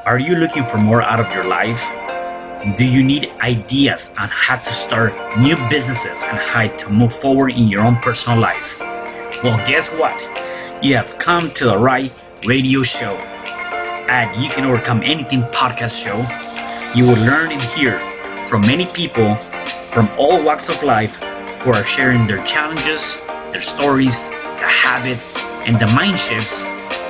Are you looking for more out of your life? Do you need ideas on how to start new businesses and how to move forward in your own personal life? Well, guess what? You have come to the right radio show. At You Can Overcome Anything podcast show, you will learn and hear from many people from all walks of life who are sharing their challenges, their stories, the habits, and the mind shifts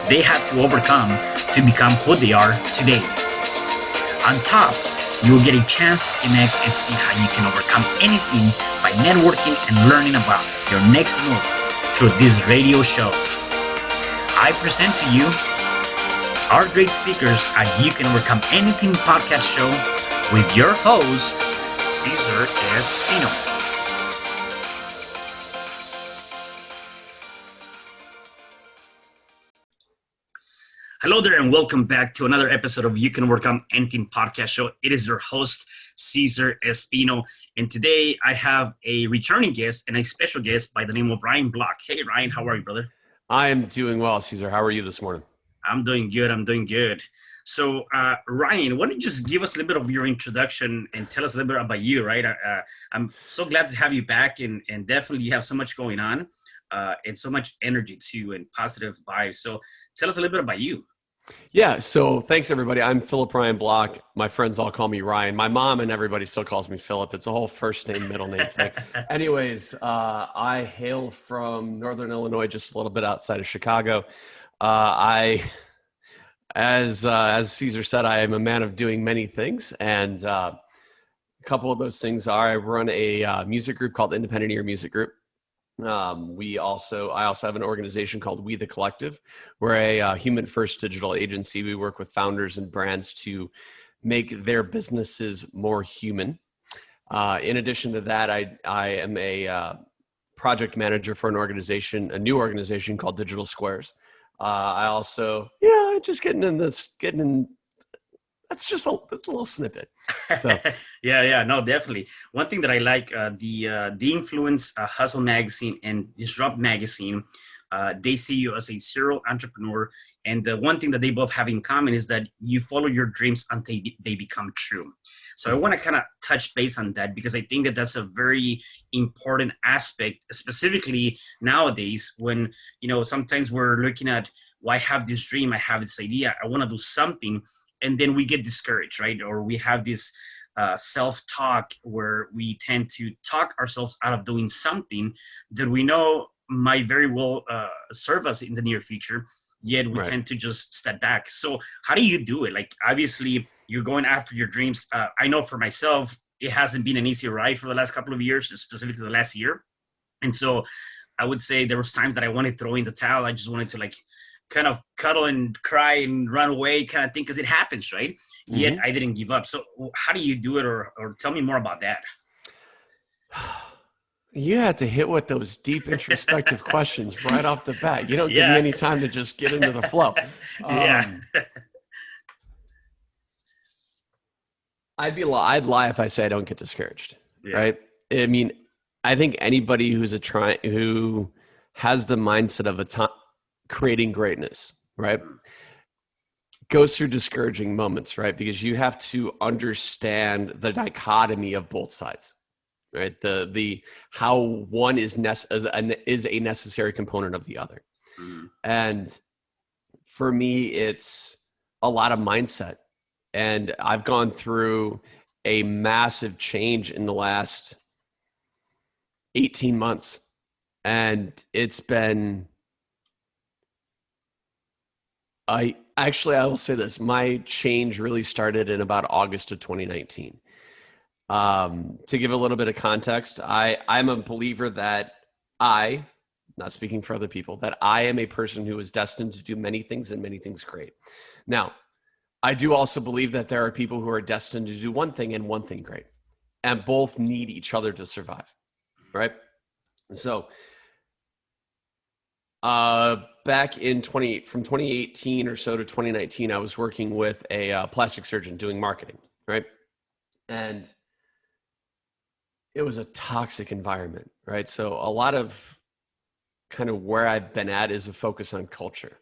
they had to overcome to become who they are today. On top, you will get a chance to connect and see how you can overcome anything by networking and learning about your next move through this radio show. I present to you our great speakers at You Can Overcome Anything podcast show with your host, Cesar Espino. Hello there and welcome back to another episode of You Can Overcome Anything podcast show. It is your host, Cesar Espino. And today I have a returning guest and a special guest by the name of Ryan Block. Hey, Ryan, how are you, brother? I am doing well, Cesar. How are you this morning? I'm doing good. So, Ryan, why don't you just give us a little bit of your introduction and tell us a little bit about you, right? I'm so glad to have you back, and definitely you have so much going on and so much energy too and positive vibes. So tell us a little bit about you. Yeah, so thanks everybody. I'm Phillip Ryan Block. My friends all call me Ryan. My mom and everybody still calls me Phillip. It's a whole first name, middle name thing. Anyways, I hail from Northern Illinois, just a little bit outside of Chicago. As Cesar said, I am a man of doing many things, and a couple of those things are I run a music group called Independent Ear Music Group. I also have an organization called We the Collective. We're a human first digital agency. We work with founders and brands to make their businesses more human. In addition to that, I am a project manager for a new organization called Digital Squares. I also, that's just a little snippet. So. Yeah, no, definitely. One thing that I like, the Influence Hustle magazine and Disrupt magazine, they see you as a serial entrepreneur. And the one thing that they both have in common is that you follow your dreams until they become true. So I want to kind of touch base on that because I think that that's a very important aspect, specifically nowadays when, sometimes we're looking at, well, I have this dream, I have this idea, I want to do something. And then we get discouraged, right? Or we have this self-talk where we tend to talk ourselves out of doing something that we know might very well serve us in the near future, yet we tend to just step back. So how do you do it? Like, obviously, you're going after your dreams. I know for myself, it hasn't been an easy ride for the last couple of years, specifically the last year. And so I would say there was times that I wanted to throw in the towel. I just wanted to kind of cuddle and cry and run away kind of thing because it happens, right? Mm-hmm. Yet I didn't give up. So how do you do it or tell me more about that? You had to hit with those deep introspective questions right off the bat. You don't give me any time to just get into the flow. I'd lie if I say I don't get discouraged, right? I mean, I think anybody who has the mindset of creating greatness, right, goes through discouraging moments, right? Because you have to understand the dichotomy of both sides, right? The how one is a necessary component of the other. Mm-hmm. And for me, it's a lot of mindset. And I've gone through a massive change in the last 18 months. And it's been... I will say this. My change really started in about August of 2019. To give a little bit of context, I'm a believer that not speaking for other people, that I am a person who is destined to do many things and many things great. Now, I do also believe that there are people who are destined to do one thing and one thing great, and both need each other to survive, right? So, back from 2018 or so to 2019, I was working with a plastic surgeon doing marketing, right? And it was a toxic environment, right? So a lot of kind of where I've been at is a focus on culture,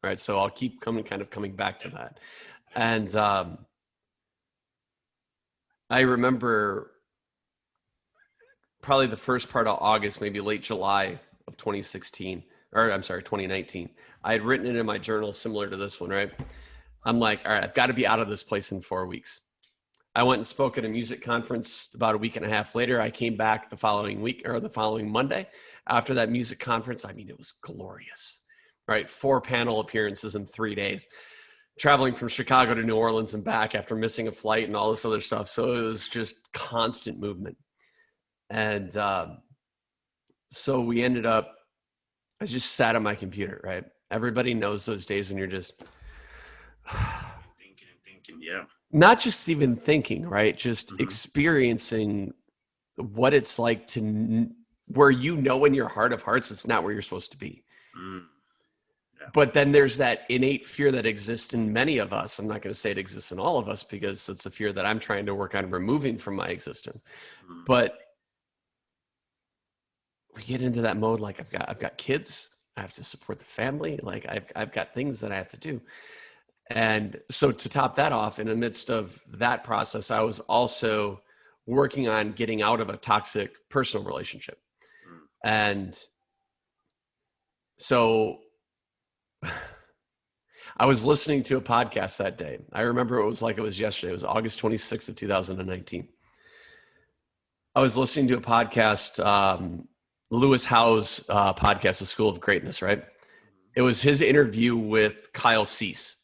right? So I'll keep coming back to that. And I remember probably the first part of August, maybe late July of 2016, or I'm sorry, 2019. I had written it in my journal similar to this one, right? I'm like, all right, I've got to be out of this place in 4 weeks. I went and spoke at a music conference about a week and a half later. I came back the following week or the following Monday after that music conference. I mean, it was glorious, right? 4 panel appearances in 3 days, traveling from Chicago to New Orleans and back after missing a flight and all this other stuff. So it was just constant movement. And so we ended up, I just sat at my computer, right? Everybody knows those days when you're just thinking, yeah. Not just even thinking, right? Just experiencing what it's like to where you know in your heart of hearts it's not where you're supposed to be. Yeah. But then there's that innate fear that exists in many of us. I'm not going to say it exists in all of us because it's a fear that I'm trying to work on removing from my existence. But we get into that mode like I've got kids, I have to support the family, like I've got things that I have to do. And so to top that off, in the midst of that process, I was also working on getting out of a toxic personal relationship. And so I was listening to a podcast that day. I remember it was like it was yesterday. It was August 26th of 2019. I was listening to a podcast, Lewis Howe's podcast, The School of Greatness, right? It was his interview with Kyle Cease,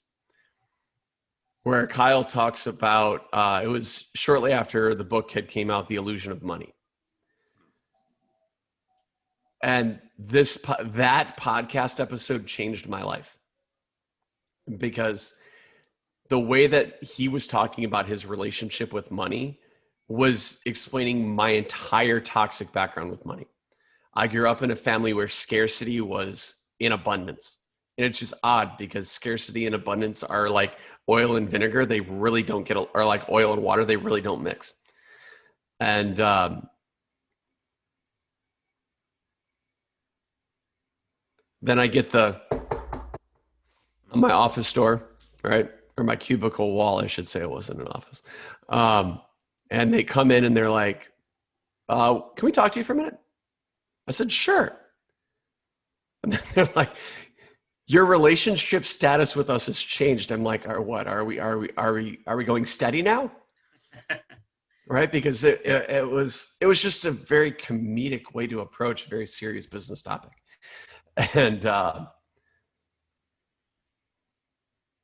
where Kyle talks about, it was shortly after the book had came out, The Illusion of Money. And that podcast episode changed my life because the way that he was talking about his relationship with money was explaining my entire toxic background with money. I grew up in a family where scarcity was in abundance. And it's just odd because scarcity and abundance are like oil and vinegar. They really don't get, or like oil and water, they really don't mix. And then I get my office door, right? Or my cubicle wall, I should say. It wasn't an office. And they come in and they're like, can we talk to you for a minute? I said, sure. And then they're like, your relationship status with us has changed. I'm like, what? Are we going steady now? Right? Because it was just a very comedic way to approach a very serious business topic. And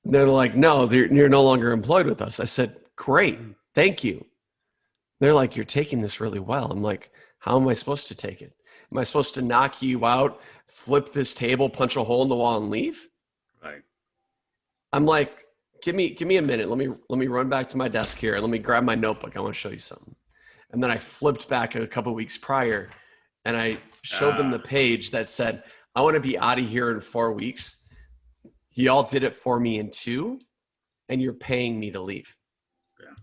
they're like, no, you're no longer employed with us. I said, great, thank you. They're like, you're taking this really well. I'm like, how am I supposed to take it? Am I supposed to knock you out, flip this table, punch a hole in the wall, and leave? Right. I'm like, give me a minute. Let me run back to my desk here. Let me grab my notebook. I want to show you something. And then I flipped back a couple of weeks prior, and I showed them the page that said, I want to be out of here in 4 weeks. Y'all did it for me in 2, and you're paying me to leave. Yeah.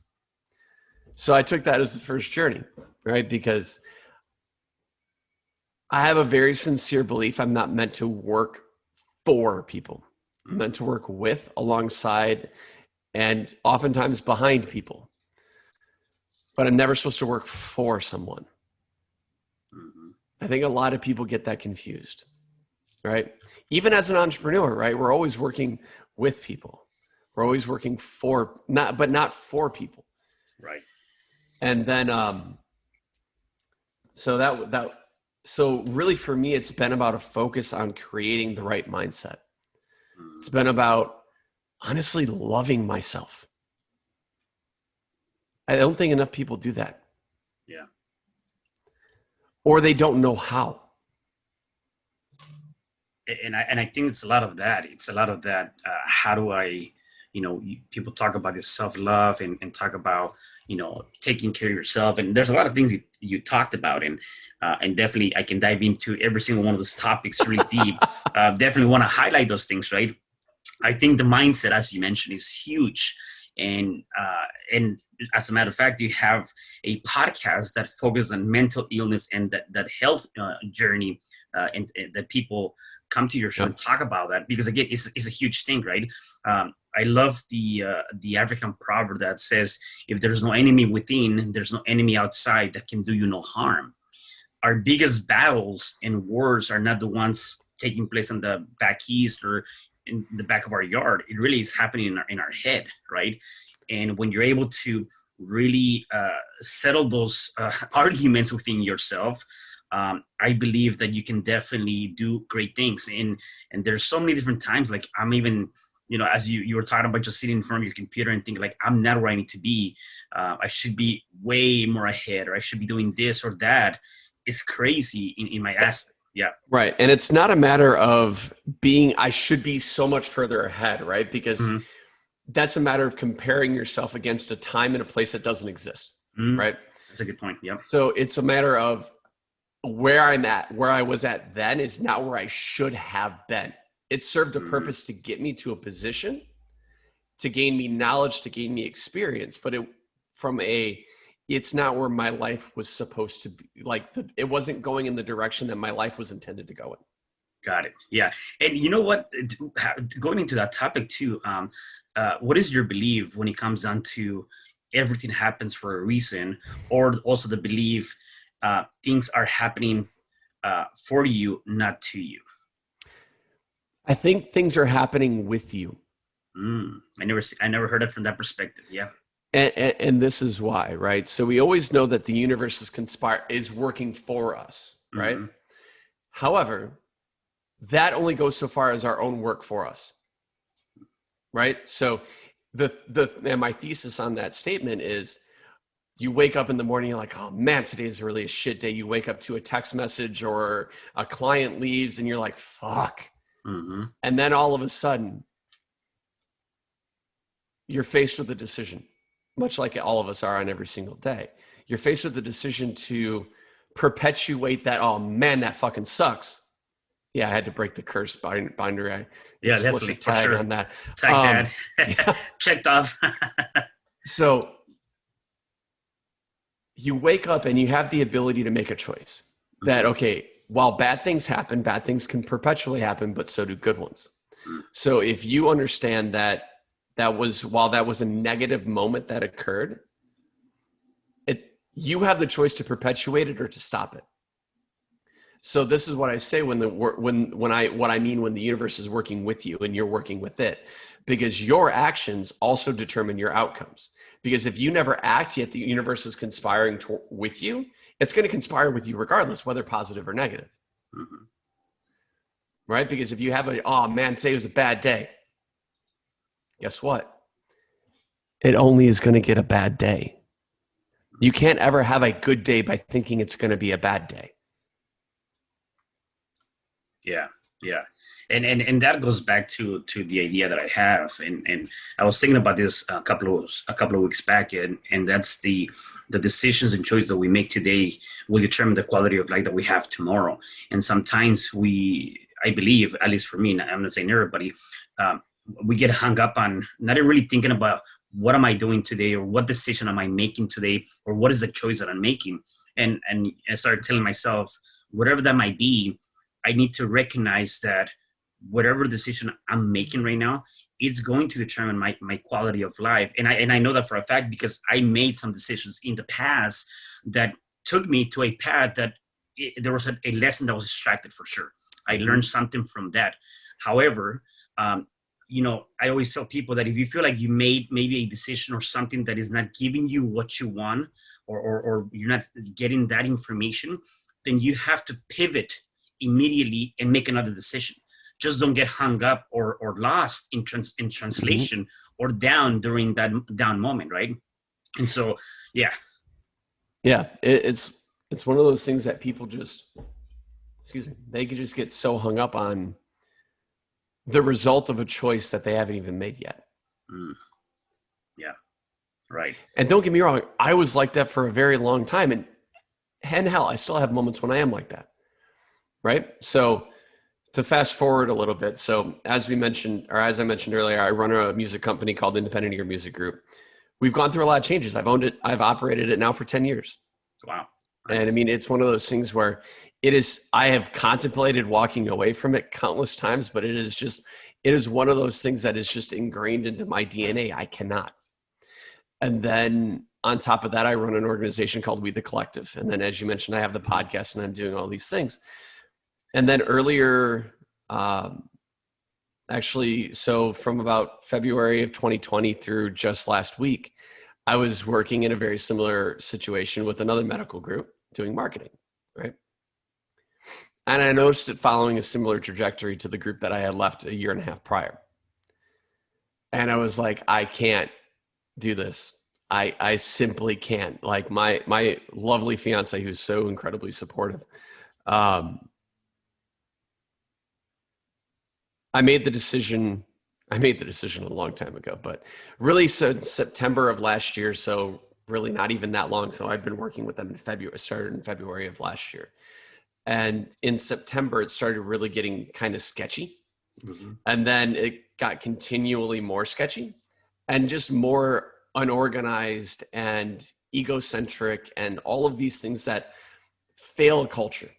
So I took that as the first journey, right? Because I have a very sincere belief I'm not meant to work for people. I'm meant to work with, alongside, and oftentimes behind people. But I'm never supposed to work for someone. I think a lot of people get that confused, right? Even as an entrepreneur, right? We're always working with people. We're always working for, not for people. Right. And then, so really for me, it's been about a focus on creating the right mindset. It's been about honestly loving myself. I don't think enough people do that. Yeah. Or they don't know how. And I think it's a lot of that. It's a lot of that. How do I, people talk about this self-love and talk about, taking care of yourself. And there's a lot of things you talked about. And definitely I can dive into every single one of those topics really deep. Definitely want to highlight those things, right? I think the mindset, as you mentioned, is huge. And as a matter of fact, you have a podcast that focuses on mental illness and that health journey and that people come to your show and talk about that, because again, it's a huge thing, right? I love the African proverb that says, if there's no enemy within, there's no enemy outside that can do you no harm. Our biggest battles and wars are not the ones taking place in the back east or in the back of our yard. It really is happening in our head, right? And when you're able to really settle those arguments within yourself, I believe that you can definitely do great things. And there's so many different times, like I'm even, as you were talking about just sitting in front of your computer and thinking like, I'm not where I need to be. I should be way more ahead, or I should be doing this or that. It's crazy in my aspect. Yeah. Right. And it's not a matter of I should be so much further ahead, right? Because that's a matter of comparing yourself against a time and a place that doesn't exist, right? That's a good point. Yeah. So it's a matter of where I'm at, where I was at then is not where I should have been. It served a purpose to get me to a position, to gain me knowledge, to gain me experience, but it's not where my life was supposed to be. Like it wasn't going in the direction that my life was intended to go in. Got it. Yeah. And you know what, going into that topic too, what is your belief when it comes down to everything happens for a reason, or also the belief things are happening for you, not to you? I think things are happening with you. I never heard it from that perspective. Yeah. And this is why, right? So we always know that the universe is working for us, right? However, that only goes so far as our own work for us, right? So and my thesis on that statement is, you wake up in the morning, you're like, oh man, today is really a shit day. You wake up to a text message or a client leaves and you're like, fuck. And then all of a sudden, you're faced with a decision, much like all of us are on every single day. You're faced with the decision to perpetuate that, oh man, that fucking sucks. Yeah, I had to break the curse binder. Yeah, definitely. Tag for sure. On that. Tag that. Checked off. So you wake up and you have the ability to make a choice that, okay, while bad things happen, bad things can perpetually happen, but so do good ones. So if you understand while that was a negative moment that occurred, you have the choice to perpetuate it or to stop it. So this is what I say when I mean when the universe is working with you and you're working with it, because your actions also determine your outcomes. Because if you never act, yet the universe is conspiring with you, it's going to conspire with you regardless, whether positive or negative. Right? Because if you have oh man, today was a bad day. Guess what? It only is going to get a bad day. You can't ever have a good day by thinking it's going to be a bad day. Yeah. Yeah. And that goes back to the idea that I have, and I was thinking about this a couple of weeks back, and that's the decisions and choices that we make today will determine the quality of life that we have tomorrow. And sometimes I believe, at least for me, I'm not saying everybody, we get hung up on not really thinking about what am I doing today, or what decision am I making today, or what is the choice that I'm making, and I started telling myself, whatever that might be, I need to recognize that whatever decision I'm making right now, it's going to determine my quality of life. And I know that for a fact, because I made some decisions in the past that took me to a path that there was a lesson that was extracted for sure. I learned something from that. However, I always tell people that if you feel like you made maybe a decision or something that is not giving you what you want, or you're not getting that information, then you have to pivot immediately and make another decision. Just don't get hung up or lost in translation or down during that down moment, right? And so, yeah. It's one of those things that people they can just get so hung up on the result of a choice that they haven't even made yet. Yeah, right. And don't get me wrong, I was like that for a very long time, and hell, I still have moments when I am like that, right? So to fast forward a little bit. So as I mentioned earlier, I run a music company called Independent Ear Music Group. We've gone through a lot of changes. I've owned it. I've operated it now for 10 years. Wow. Nice. And I mean, it's one of those things where I have contemplated walking away from it countless times, but it is one of those things that is just ingrained into my DNA. I cannot. And then on top of that, I run an organization called We the Collective. And then, as you mentioned, I have the podcast and I'm doing all these things. And then earlier, actually, so from about February of 2020 through just last week, I was working in a very similar situation with another medical group doing marketing, right? And I noticed it following a similar trajectory to the group that I had left a year and a half prior. And I was like, I can't do this. I simply can't. Like my lovely fiance, who's so incredibly supportive, I made the decision a long time ago, but really since September of last year. So really not even that long. So I've been working with them in February, started in February of last year. And in September, it started really getting kind of sketchy. Mm-hmm. And then it got continually more sketchy and just more unorganized and egocentric and all of these things that fail a culture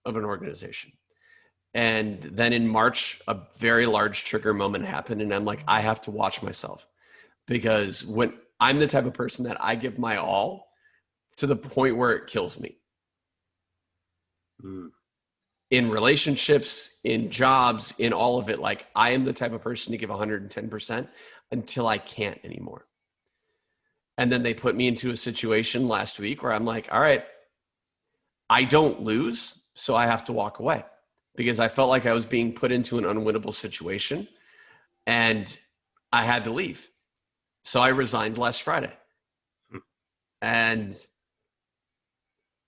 of an organization. And then in March, a very large trigger moment happened. And I'm like, I have to watch myself, because when I'm the type of person that I give my all to the point where it kills me. In relationships, in jobs, in all of it, like I am the type of person to give 110% until I can't anymore. And then they put me into a situation last week where I'm like, all right, I don't lose, so I have to walk away, because I felt like I was being put into an unwinnable situation and I had to leave. So I resigned last Friday.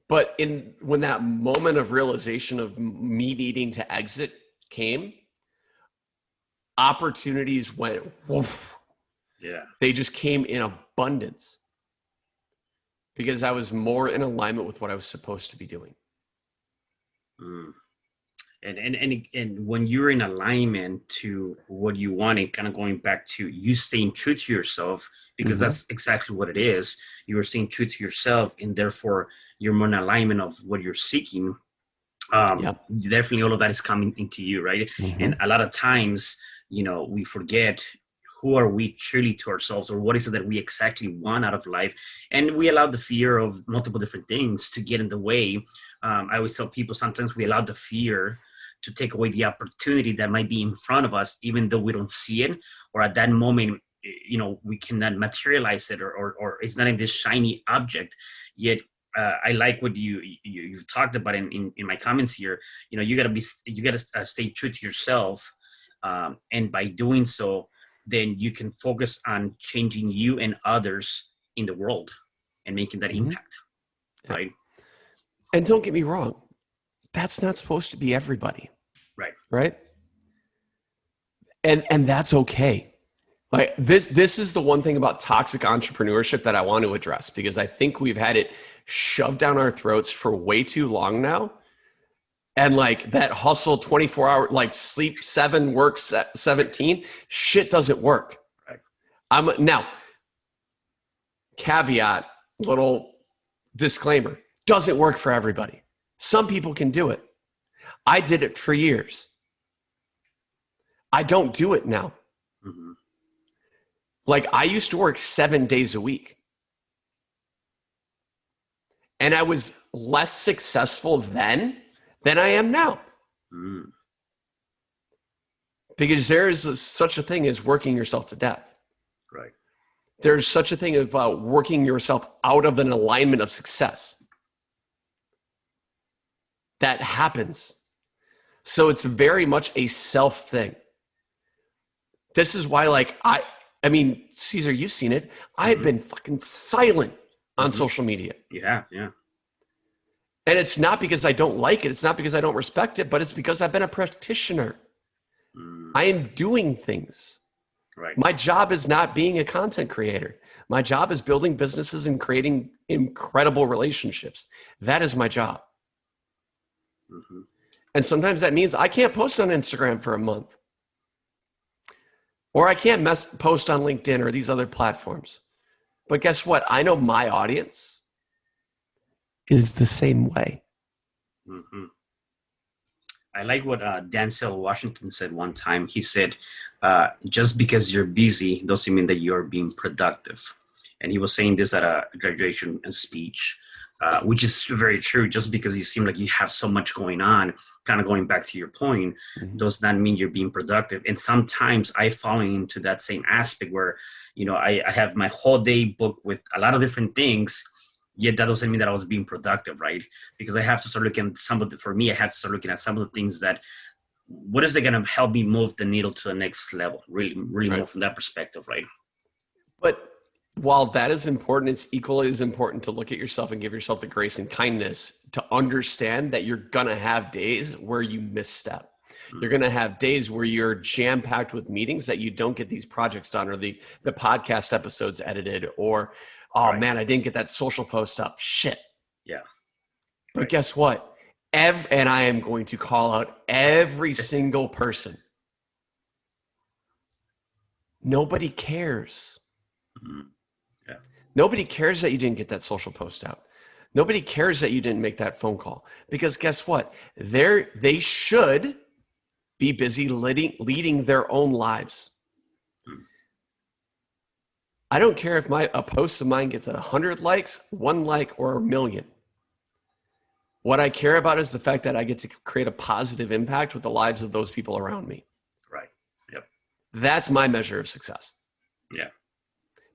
But when that moment of realization of me needing to exit came, opportunities went woof. Yeah. They just came in abundance because I was more in alignment with what I was supposed to be doing. And when you're in alignment to what you want, and kind of going back to you staying true to yourself, because that's exactly what it is. You are staying true to yourself, and therefore you're more in alignment of what you're seeking. Definitely all of that is coming into you, right? And a lot of times, we forget who are we truly to ourselves, or what is it that we exactly want out of life. And we allow the fear of multiple different things to get in the way. I always tell people, sometimes we allow the fear to take away the opportunity that might be in front of us, even though we don't see it, or at that moment, we cannot materialize it, or it's not in this shiny object. Yet I like what you've talked about in my comments here. You gotta stay true to yourself, and by doing so, then you can focus on changing you and others in the world and making that impact, right? And don't get me wrong, that's not supposed to be everybody. Right. And that's okay. Like this is the one thing about toxic entrepreneurship that I want to address, because I think we've had it shoved down our throats for way too long now. And like that hustle 24-hour, like sleep 7, work 17, shit doesn't work. Right. Now, caveat, little disclaimer, doesn't work for everybody. Some people can do it. I did it for years. I don't do it now. Like I used to work 7 days a week. And I was less successful then than I am now. Because there is such a thing as working yourself to death. Right. There's such a thing about working yourself out of an alignment of success. That happens. So it's very much a self thing. This is why, like, I mean, Caesar, you've seen it. I've been fucking silent on social media. Yeah. And it's not because I don't like it. It's not because I don't respect it, but it's because I've been a practitioner. I am doing things. Right. My job is not being a content creator. My job is building businesses and creating incredible relationships. That is my job. And sometimes that means I can't post on Instagram for a month. Or I can't post on LinkedIn or these other platforms. But guess what? I know my audience is the same way. I like what Denzel Washington said one time. He said, just because you're busy doesn't mean that you're being productive. And he was saying this at a graduation speech, which is very true. Just because you seem like you have so much going on, kind of going back to your point, does not mean you're being productive. And sometimes I fall into that same aspect where, I have my whole day booked with a lot of different things. Yet that doesn't mean that I was being productive, right? Because I have to start looking at for me, I have to start looking at some of the things that, what is it going to help me move the needle to the next level? Really, really Right. more from that perspective, right? But while that is important, it's equally as important to look at yourself and give yourself the grace and kindness to understand that you're going to have days where you misstep. You're going to have days where you're jam-packed with meetings that you don't get these projects done, or the podcast episodes edited, or, oh man, I didn't get that social post up. Shit. Yeah. But guess what? And I am going to call out every single person. Nobody cares. Yeah. Nobody cares that you didn't get that social post out. Nobody cares that you didn't make that phone call, because guess what? They should be busy leading their own lives. I don't care if a post of mine gets 100 likes, 1 like, or 1 million. What I care about is the fact that I get to create a positive impact with the lives of those people around me. Right. Yep. That's my measure of success. Yeah.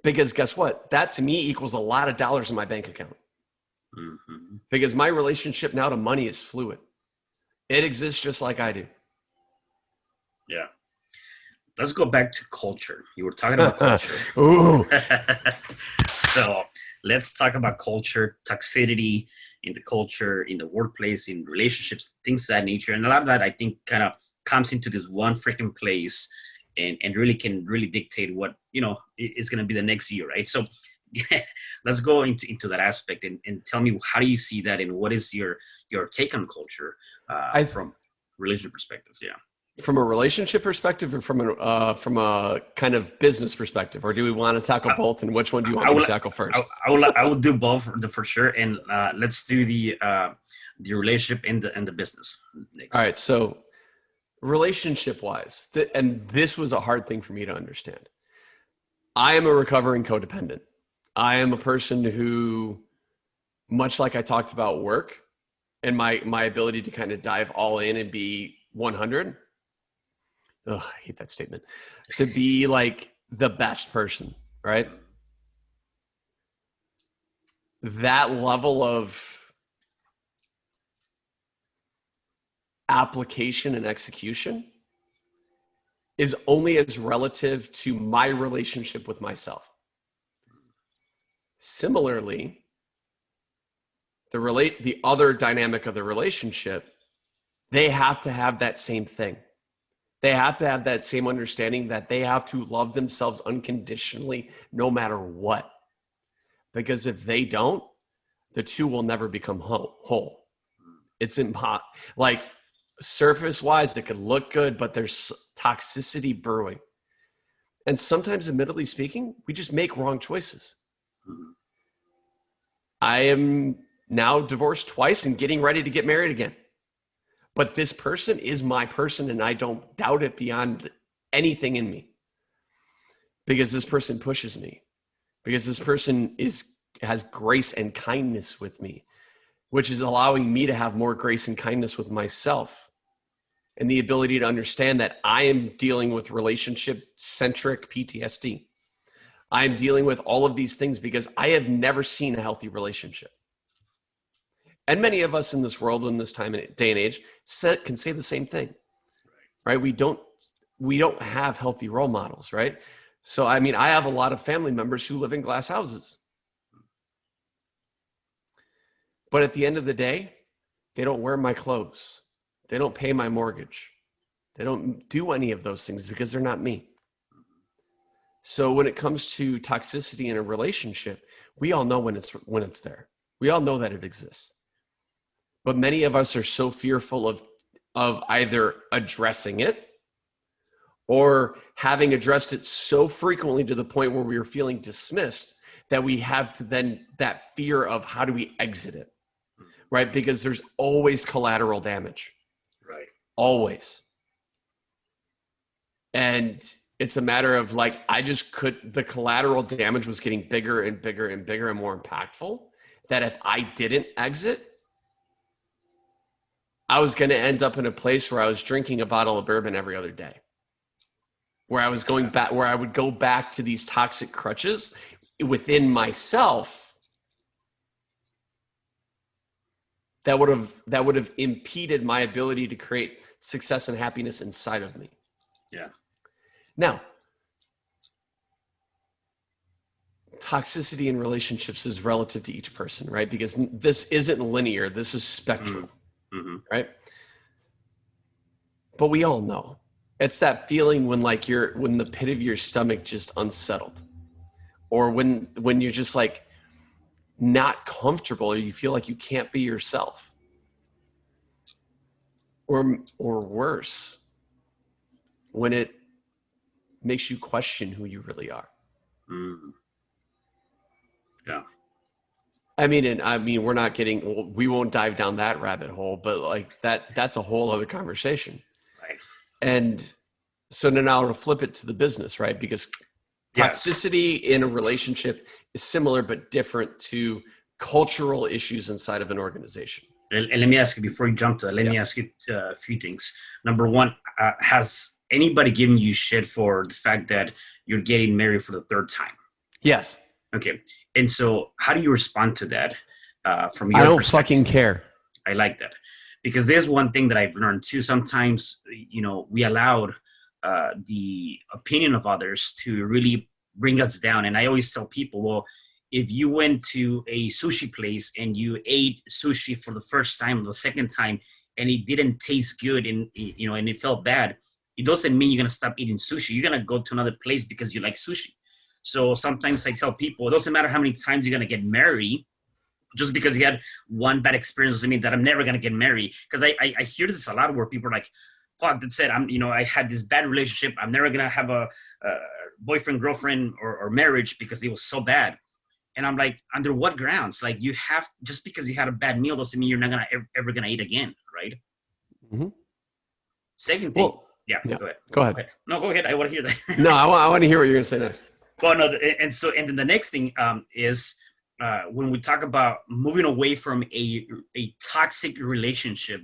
Because guess what? That to me equals a lot of dollars in my bank account. Because my relationship now to money is fluid. It exists just like I do. Yeah. Let's go back to culture. You were talking about culture. Ooh. So let's talk about culture, toxicity in the culture, in the workplace, in relationships, things of that nature. And a lot of that, I think, kind of comes into this one freaking place and really can really dictate what, is going to be the next year, right? So let's go into that aspect and tell me, how do you see that, and what is your take on culture from relationship perspective? Yeah. From a relationship perspective, or from a kind of business perspective, or do we want to tackle both? And which one do you want me to tackle first? I will do both for sure, and let's do the relationship and the business next. All right. So, relationship wise, and this was a hard thing for me to understand. I am a recovering codependent. I am a person who, much like I talked about work and my ability to kind of dive all in and be 100. I hate that statement. To be like the best person, right? That level of application and execution is only as relative to my relationship with myself. Similarly, the other dynamic of the relationship, they have to have that same thing. They have to have that same understanding that they have to love themselves unconditionally, no matter what. Because if they don't, the two will never become whole. It's impossible. Like, surface wise, it could look good, but there's toxicity brewing. And sometimes, admittedly speaking, we just make wrong choices. I am now divorced twice and getting ready to get married again. But this person is my person, and I don't doubt it beyond anything in me. Because this person pushes me. Because this person has grace and kindness with me, which is allowing me to have more grace and kindness with myself. And the ability to understand that I am dealing with relationship-centric PTSD. I'm dealing with all of these things because I have never seen a healthy relationship. And many of us in this world, in this day and age, can say the same thing, right? We don't have healthy role models, right? So, I mean, I have a lot of family members who live in glass houses. But at the end of the day, they don't wear my clothes. They don't pay my mortgage. They don't do any of those things because they're not me. So when it comes to toxicity in a relationship, we all know when it's there. We all know that it exists. But many of us are so fearful of either addressing it or having addressed it so frequently to the point where we are feeling dismissed that we have to then that fear of how do we exit it, right? Because there's always collateral damage. Right. always. And it's a matter of like, the collateral damage was getting bigger and bigger and bigger and more impactful, that if I didn't exit, I was going to end up in a place where I was drinking a bottle of bourbon every other day, where I was going back, where I would go back to these toxic crutches within myself that would have impeded my ability to create success and happiness inside of me. Yeah. Now, toxicity in relationships is relative to each person, right? Because this isn't linear. This is spectral, right? But we all know it's that feeling when when the pit of your stomach just unsettled, or when you're just like not comfortable, or you feel like you can't be yourself, or worse, when it makes you question who you really are. Yeah. I mean, we won't dive down that rabbit hole, but like that's a whole other conversation. Right. And so now to flip it to the business, right? Because toxicity in a relationship is similar but different to cultural issues inside of an organization. And let me ask you, before you jump to that, let me ask you a few things. Number one, has anybody given you shit for the fact that you're getting married for the third time? Yes. Okay. And so how do you respond to that from your I don't perspective? fucking care. I like that. Because there's one thing that I've learned too. Sometimes, we allowed the opinion of others to really bring us down. And I always tell people, well, if you went to a sushi place and you ate sushi for the first time or the second time and it didn't taste good and it felt bad, it doesn't mean you're going to stop eating sushi. You're going to go to another place because you like sushi. So sometimes I tell people, it doesn't matter how many times you're going to get married. Just because you had one bad experience doesn't mean that I'm never going to get married. Because I hear this a lot where people are like, fuck, that's it. I had this bad relationship. I'm never going to have a boyfriend, girlfriend, or marriage because it was so bad. And I'm like, under what grounds? Like, just because you had a bad meal doesn't mean you're not ever going to eat again, right? Mm-hmm. Second thing. Well, yeah, go ahead. No, go ahead. I want to hear that. No, I want to hear what you're going to say next. Well, no, and then the next thing is when we talk about moving away from a toxic relationship,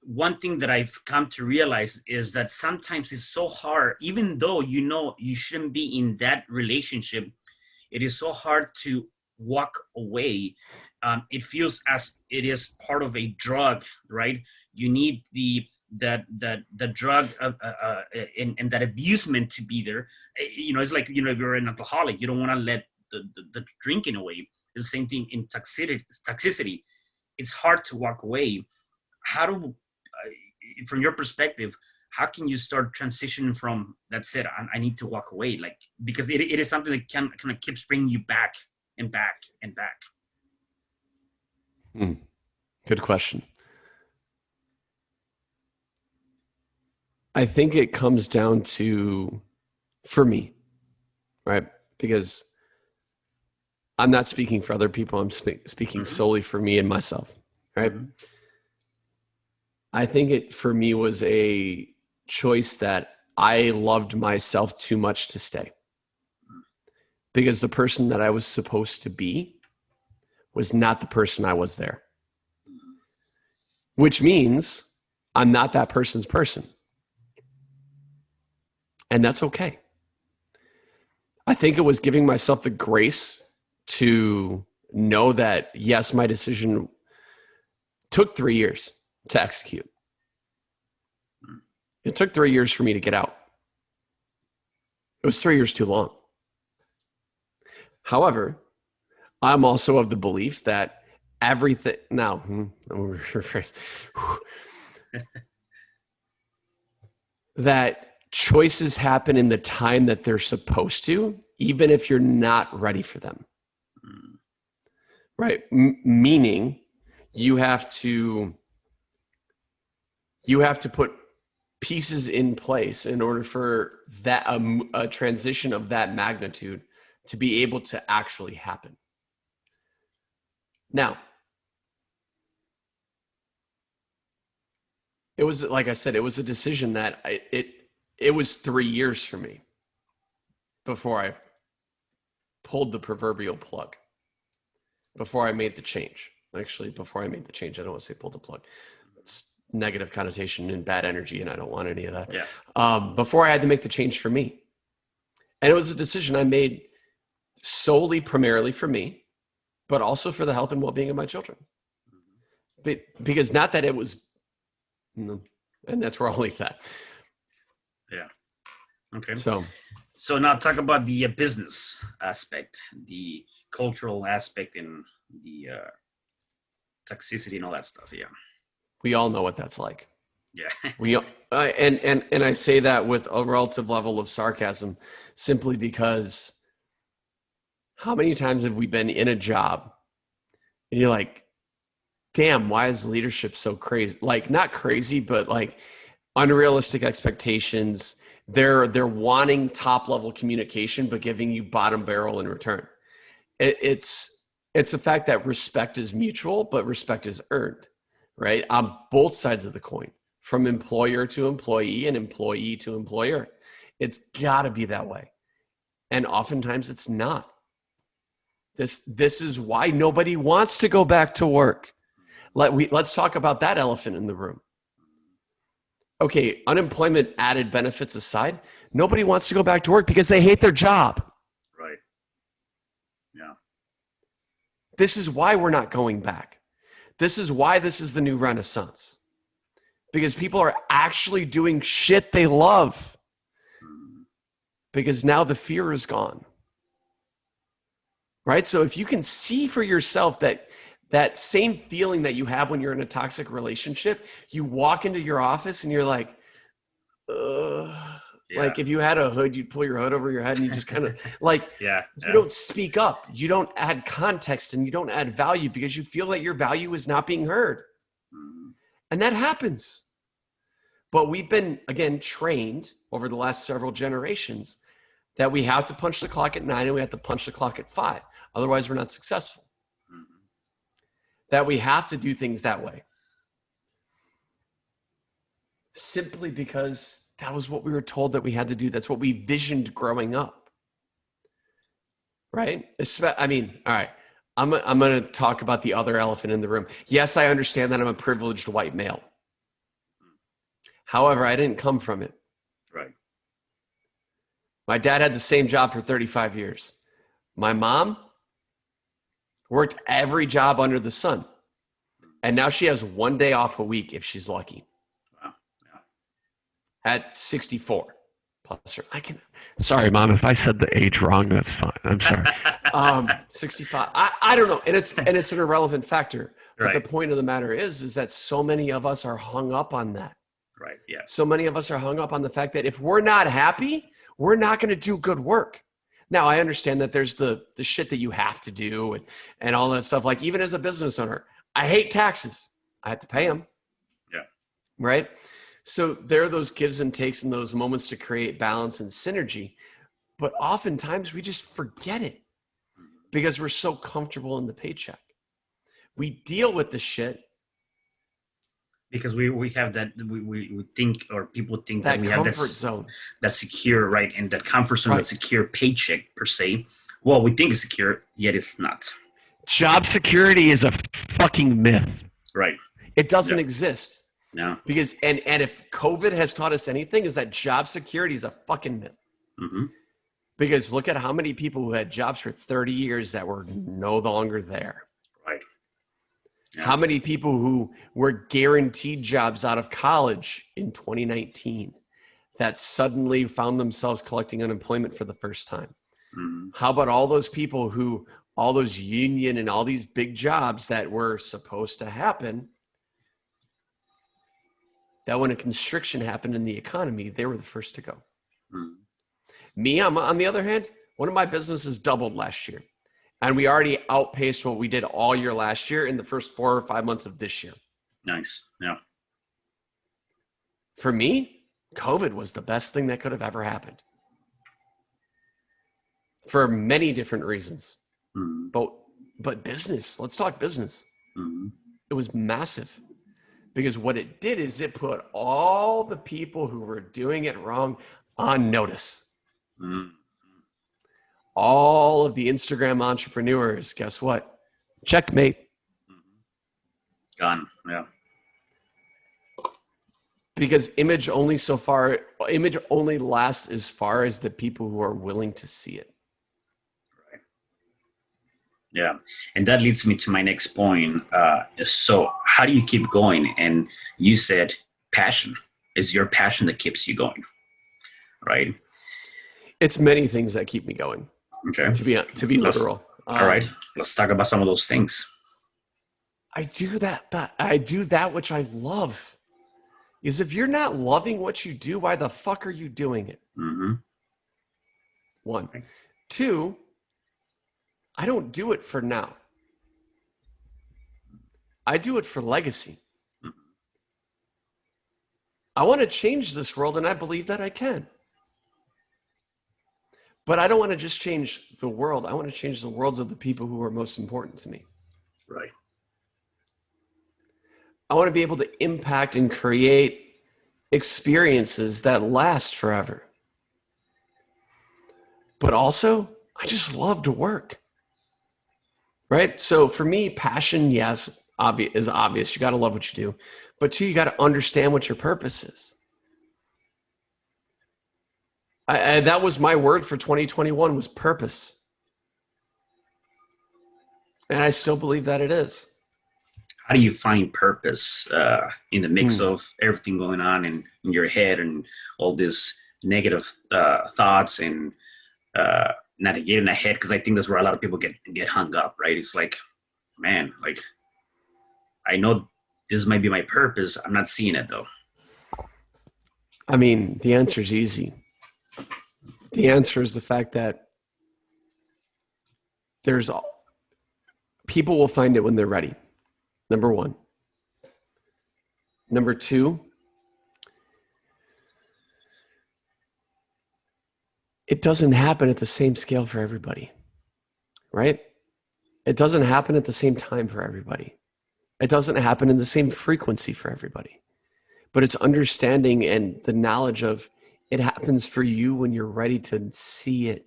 one thing that I've come to realize is that sometimes it's so hard, even though you shouldn't be in that relationship, it is so hard to walk away. It feels as it is part of a drug, right? You need the drug and that abusement to be there. It's like, if you're an alcoholic, you don't want to let the drinking away. It's the same thing in toxicity. It's hard to walk away. How do, from your perspective, how can you start transitioning from, that's it, I need to walk away? Like, because it is something that kind of keeps bringing you back and back and back. Good question. I think it comes down to, for me, right? Because I'm not speaking for other people. I'm speaking solely for me and myself, right? I think it, for me, was a choice that I loved myself too much to stay. Because the person that I was supposed to be was not the person I was there. Which means I'm not that person's person. And that's okay. I think it was giving myself the grace to know that, yes, my decision took 3 years to execute. It took 3 years for me to get out. It was 3 years too long. However, I'm also of the belief that everything, now, that choices happen in the time that they're supposed to, even if you're not ready for them. Right? Meaning you have to put pieces in place in order for that a transition of that magnitude to be able to actually happen. Now, it was, like I said, it was a decision that it was 3 years for me before I pulled the proverbial plug, before I made the change. Actually, before I made the change, I don't want to say pull the plug. It's negative connotation and bad energy, and I don't want any of that. Yeah. Before I had to make the change for me. And it was a decision I made solely, primarily for me, but also for the health and well-being of my children. Because not that it was, and that's where I'll leave that. Yeah. Okay. So now talk about the business aspect, the cultural aspect, and the toxicity and all that stuff. Yeah. We all know what that's like. Yeah. And I say that with a relative level of sarcasm, simply because how many times have we been in a job and you're like, damn, why is leadership so crazy? Like, not crazy, but like unrealistic expectations. They're wanting top level communication, but giving you bottom barrel in return. It's the fact that respect is mutual, but respect is earned, right? On both sides of the coin, from employer to employee and employee to employer. It's got to be that way. And oftentimes it's not. This is why nobody wants to go back to work. Let's talk about that elephant in the room. Okay, unemployment added benefits aside, nobody wants to go back to work because they hate their job. Right. Yeah. This is why we're not going back. This is why this is the new renaissance. Because people are actually doing shit they love. Because now the fear is gone. Right? So if you can see for yourself that same feeling that you have when you're in a toxic relationship, you walk into your office and you're like, like if you had a hood, you'd pull your hood over your head and you just kind of like, you don't speak up. You don't add context and you don't add value because you feel that your value is not being heard. And that happens. But we've been, again, trained over the last several generations that we have to punch the clock at 9 and we have to punch the clock at 5. Otherwise, we're not successful. That we have to do things that way. Simply because that was what we were told that we had to do. That's what we visioned growing up. Right? I mean, all right. I'm going to talk about the other elephant in the room. Yes, I understand that I'm a privileged white male. However, I didn't come from it. Right. My dad had the same job for 35 years. My mom worked every job under the sun. And now she has 1 day off a week if she's lucky. Wow. Yeah. At 64. Plus her. Sorry, Mom, if I said the age wrong, that's fine. I'm sorry. 65. I don't know. And it's an irrelevant factor. But the point of the matter is that so many of us are hung up on that. Right. Yeah. So many of us are hung up on the fact that if we're not happy, we're not going to do good work. Now, I understand that there's the shit that you have to do and all that stuff. Like, even as a business owner, I hate taxes. I have to pay them. Yeah. Right? So there are those gives and takes and those moments to create balance and synergy. But oftentimes we just forget it because we're so comfortable in the paycheck. We deal with the shit. Because we have that, we think, or people think that we have that comfort zone, that secure, right? And that comfort zone, that secure paycheck per se. Well, we think it's secure, yet it's not. Job security is a fucking myth. Right. It doesn't exist. No. Because, and if COVID has taught us anything, is that job security is a fucking myth. Mm-hmm. Because look at how many people who had jobs for 30 years that were no longer there. Right. Yeah. How many people who were guaranteed jobs out of college in 2019 that suddenly found themselves collecting unemployment for the first time? Mm-hmm. How about all those people who, all those union and all these big jobs that were supposed to happen, that when a constriction happened in the economy, they were the first to go. Mm-hmm. Me, on the other hand, one of my businesses doubled last year. And we already outpaced what we did all year last year in the first 4 or 5 months of this year. Nice. Yeah. For me, COVID was the best thing that could have ever happened. For many different reasons. Mm-hmm. But business, let's talk business. Mm-hmm. It was massive. Because what it did is it put all the people who were doing it wrong on notice. Mm. All of the Instagram entrepreneurs, guess what? Checkmate. Gone. Yeah. Because image only lasts as far as the people who are willing to see it. Right. Yeah. And that leads me to my next point. So how do you keep going? And you said passion is your passion that keeps you going, right? It's many things that keep me going. Okay. To be literal. All right. Let's talk about some of those things. I do that which I love. Is if you're not loving what you do, why the fuck are you doing it? Mm-hmm. 1. 2, I don't do it for now. I do it for legacy. Mm-hmm. I want to change this world, and I believe that I can. But I don't want to just change the world. I want to change the worlds of the people who are most important to me. Right. I want to be able to impact and create experiences that last forever. But also, I just love to work. Right? So for me, passion, yes, is obvious. You got to love what you do. But 2, you got to understand what your purpose is. That was my word for 2021 was purpose. And I still believe that it is. How do you find purpose in the mix of everything going on in your head and all these negative thoughts and not to get in the head? Because I think that's where a lot of people get hung up, right? It's like, man, like I know this might be my purpose. I'm not seeing it though. I mean, the answer is easy. The answer is the fact that people will find it when they're ready. Number 1. Number 2, it doesn't happen at the same scale for everybody, right? It doesn't happen at the same time for everybody. It doesn't happen in the same frequency for everybody. But it's understanding and the knowledge of it happens for you when you're ready to see it.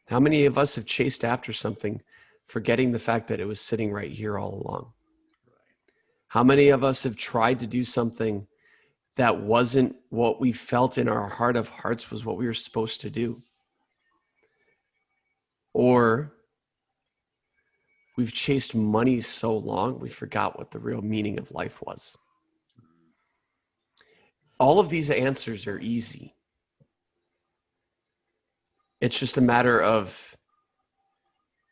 How many of us have chased after something, forgetting the fact that it was sitting right here all along? How many of us have tried to do something that wasn't what we felt in our heart of hearts was what we were supposed to do? Or we've chased money so long, we forgot what the real meaning of life was. All of these answers are easy. It's just a matter of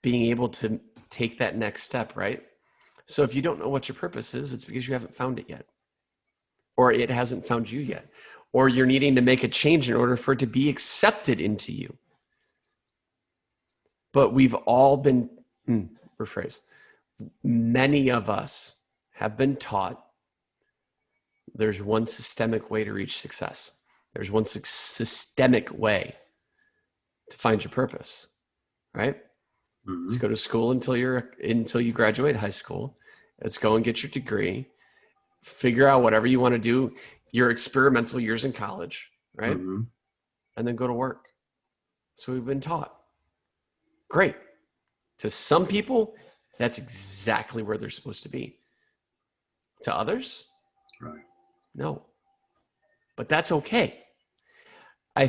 being able to take that next step, right? So if you don't know what your purpose is, it's because you haven't found it yet. Or it hasn't found you yet. Or you're needing to make a change in order for it to be accepted into you. But we've all been, many of us have been taught there's one systemic way to reach success. There's one systemic way to find your purpose, right? Mm-hmm. Let's go to school until you graduate high school. Let's go and get your degree. Figure out whatever you want to do, your experimental years in college, right? Mm-hmm. And then go to work. So we've been taught. Great. To some people, that's exactly where they're supposed to be. To others, right? No. But that's okay. I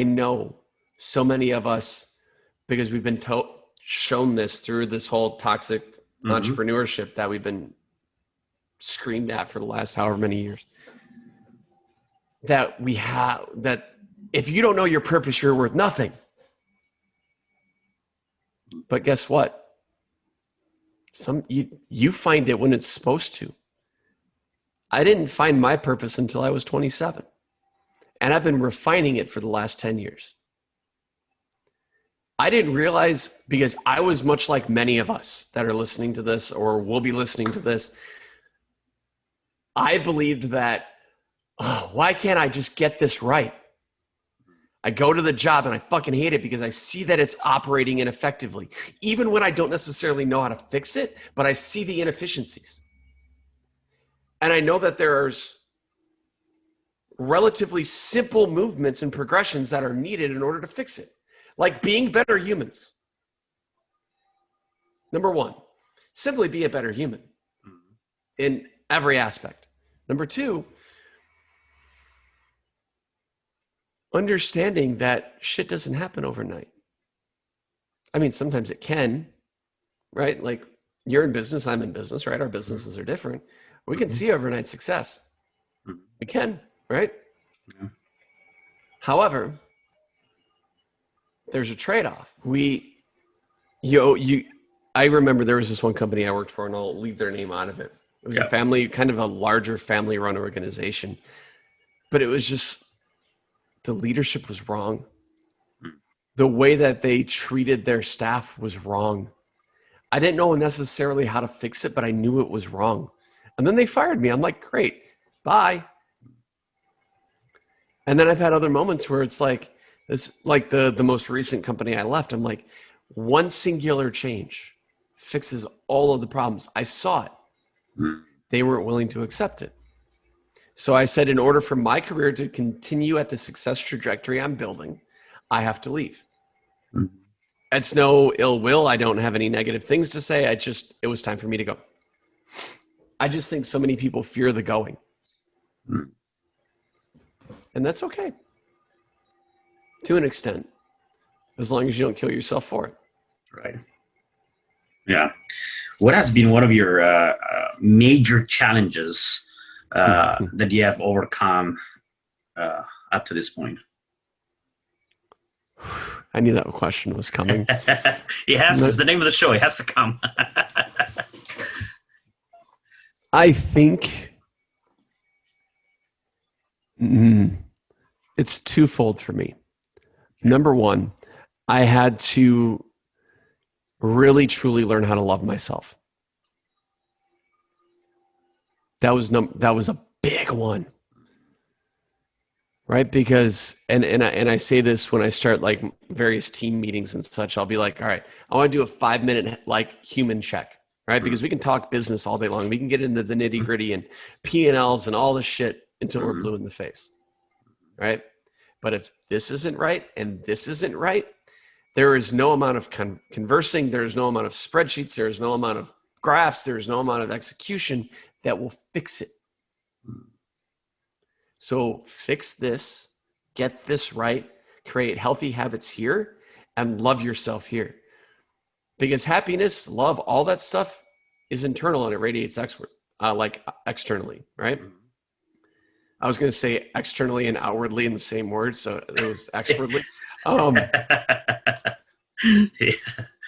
know so many of us, because we've been shown this through this whole toxic entrepreneurship that we've been screamed at for the last however many years, that if you don't know your purpose, you're worth nothing. But guess what? You find it when it's supposed to. I didn't find my purpose until I was 27. And I've been refining it for the last 10 years. I didn't realize, because I was much like many of us that are listening to this or will be listening to this. I believed that, why can't I just get this right? I go to the job and I fucking hate it because I see that it's operating ineffectively, even when I don't necessarily know how to fix it, but I see the inefficiencies. And I know that there's relatively simple movements and progressions that are needed in order to fix it. Like being better humans. Number one, simply be a better human in every aspect. Number two, understanding that shit doesn't happen overnight. I mean, sometimes it can, right? Like you're in business, I'm in business, right? Our businesses are different. We can see overnight success. We can, right? However, there's a trade-off. I remember there was this one company I worked for, and I'll leave their name out of it. It was a family, kind of a larger family-run organization, but it was just the leadership was wrong. The way that they treated their staff was wrong. I didn't know necessarily how to fix it, but I knew it was wrong. And then they fired me. I'm like, great, bye. And then I've had other moments where it's like this, like the most recent company I left. I'm like, one singular change fixes all of the problems. I saw it. They weren't willing to accept it. So I said, in order for my career to continue at the success trajectory I'm building, I have to leave. It's no ill will. I don't have any negative things to say. It was time for me to go. I just think so many people fear the going. And that's okay. To an extent, as long as you don't kill yourself for it. Right. Yeah. What has been one of your major challenges that you have overcome up to this point? I knew that question was coming. It's the name of the show. It has to come. I think it's twofold for me. Number one, I had to really, truly learn how to love myself. That was a big one. Right? Because, and I say this when I start like various team meetings and such, I'll be like, all right, I want to do a 5-minute like human check, right? Because we can talk business all day long. We can get into the nitty gritty and P&Ls and all this shit until we're blue in the face, right? But if this isn't right and this isn't right, there is no amount of conversing. There is no amount of spreadsheets. There is no amount of graphs. There is no amount of execution that will fix it. So fix this, get this right, create healthy habits here, and love yourself here. Because happiness, love, all that stuff is internal and it radiates externally, right? I was going to say externally and outwardly in the same word, so it was externally.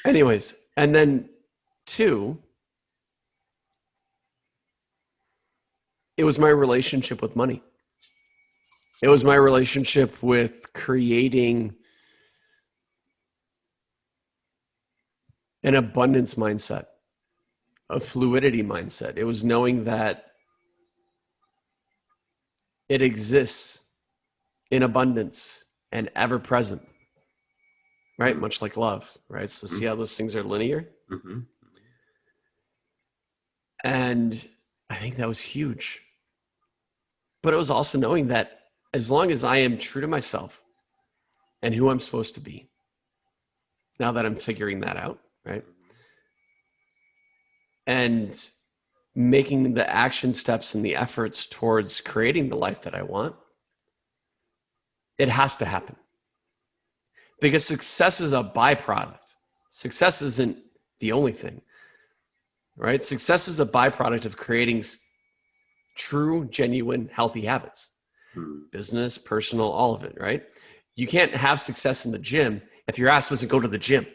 Anyways, and then 2, it was my relationship with money. It was my relationship with creating an abundance mindset, a fluidity mindset. It was knowing that it exists in abundance and ever present, right? Much like love, right? So see how those things are linear? And I think that was huge. But it was also knowing that as long as I am true to myself and who I'm supposed to be, now that I'm figuring that out, right? And making the action steps and the efforts towards creating the life that I want, it has to happen. Because success is a byproduct. Success isn't the only thing, right? Success is a byproduct of creating true, genuine, healthy habits. Business, personal, all of it, right? You can't have success in the gym if your ass doesn't go to the gym.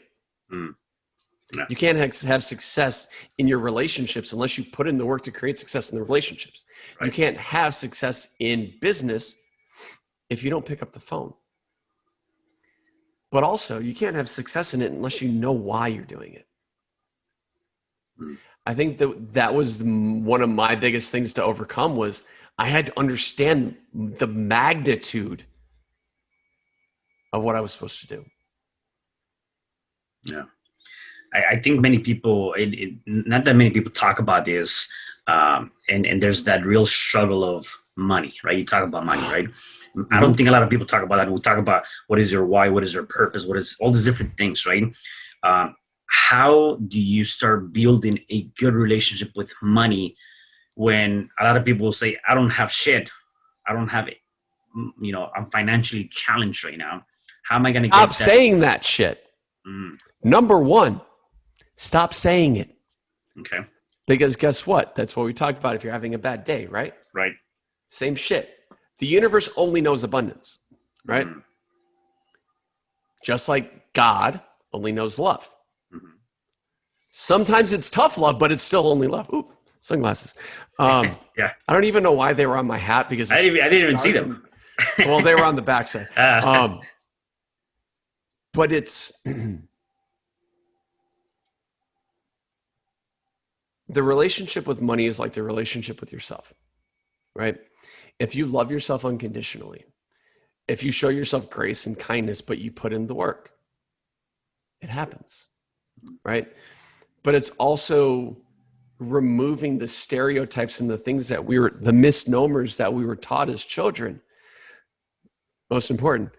You can't have success in your relationships unless you put in the work to create success in the relationships. You can't have success in business if you don't pick up the phone. But also, you can't have success in it unless you know why you're doing it. I think that was one of my biggest things to overcome was I had to understand the magnitude of what I was supposed to do. Yeah. I think many people, not that many people talk about this, and there's that real struggle of money, right? You talk about money, right? I don't think a lot of people talk about that. We talk about what is your why, what is your purpose, what is all these different things, right? How do you start building a good relationship with money when a lot of people will say, I don't have shit, I don't have it, I'm financially challenged right now. How am I going to Stop get that? saying that shit. Number one, stop saying it. Okay. Because guess what? That's what we talked about if you're having a bad day, right? Right. Same shit. The universe only knows abundance, right? Just like God only knows love. Sometimes it's tough love, but it's still only love. Ooh, sunglasses. Yeah. I don't even know why they were on my hat because I didn't even see them. Well, they were on the backside. But it's the relationship with money is like the relationship with yourself, right? If you love yourself unconditionally, if you show yourself grace and kindness, but you put in the work, it happens, right? But it's also removing the stereotypes and the things that the misnomers that we were taught as children. Most important,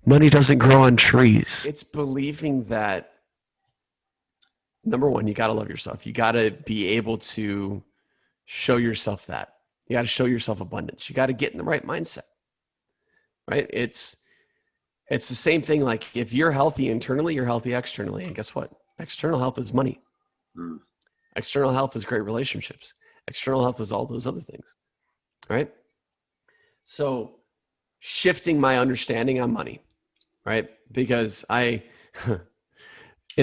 money doesn't grow on trees. It's believing that, number one, you got to love yourself. You got to be able to show yourself that. You got to show yourself abundance. You got to get in the right mindset, right? It's the same thing. Like if you're healthy internally, you're healthy externally. And guess what? External health is money. External health is great relationships. External health is all those other things, right? So shifting my understanding on money, right? Because in